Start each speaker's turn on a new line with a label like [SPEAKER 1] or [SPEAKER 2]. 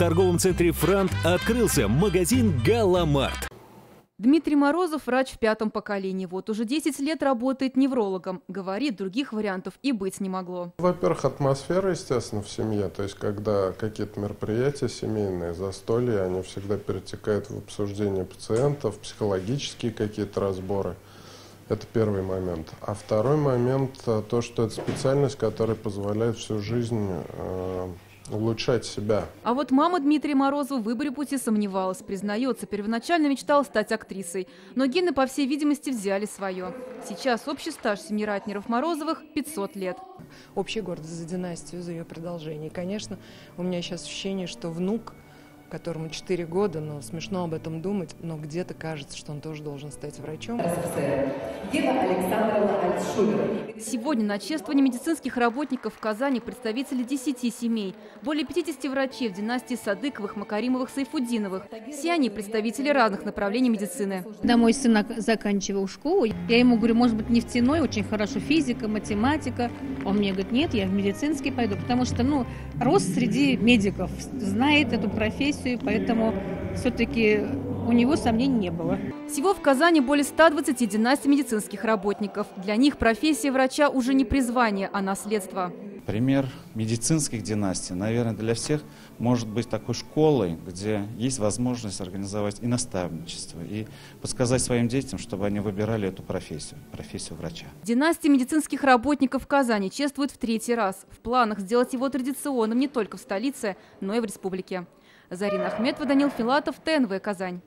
[SPEAKER 1] торговом центре «Франт» открылся магазин «Галамарт».
[SPEAKER 2] Дмитрий Морозов – врач в 5-м поколении. Вот уже 10 лет работает неврологом. Говорит, других вариантов и быть не могло.
[SPEAKER 3] Во-первых, атмосфера, естественно, в семье. То есть, когда какие-то мероприятия семейные, застолья, они всегда перетекают в обсуждение пациентов, психологические какие-то разборы. Это первый момент. А второй момент – то, что это специальность, которая позволяет всю жизнь улучшать себя.
[SPEAKER 2] А вот мама Дмитрия Морозова в выборе пути сомневалась. Признается, первоначально мечтала стать актрисой. Но гены, по всей видимости, взяли свое. Сейчас общий стаж семьи Ратнеров-Морозовых – 500 лет.
[SPEAKER 4] Общая гордость за династию, за ее продолжение. И, конечно, у меня сейчас ощущение, что внук, которому 4 года, но смешно об этом думать, но где-то кажется, что он тоже должен стать врачом.
[SPEAKER 2] Сегодня на чествовании медицинских работников в Казани представители 10 семей. Более 50 врачей в династии Садыковых, Макаримовых, Сайфудиновых. Все они представители разных направлений медицины.
[SPEAKER 5] Когда мой сын заканчивал школу, я ему говорю, может быть, нефтяной, очень хорошо физика, математика. Он мне говорит, нет, я в медицинский пойду, потому что, рос среди медиков, знает эту профессию. Поэтому все-таки у него сомнений не было.
[SPEAKER 2] Всего в Казани более 120 династий медицинских работников. Для них профессия врача уже не призвание, а наследство.
[SPEAKER 6] Пример медицинских династий, наверное, для всех может быть такой школой, где есть возможность организовать и наставничество, и подсказать своим детям, чтобы они выбирали эту профессию врача.
[SPEAKER 2] Династия медицинских работников в Казани чествует в 3-й раз. В планах сделать его традиционным не только в столице, но и в республике. Зарина Ахметова, Данил Филатов, ТНВ Казань.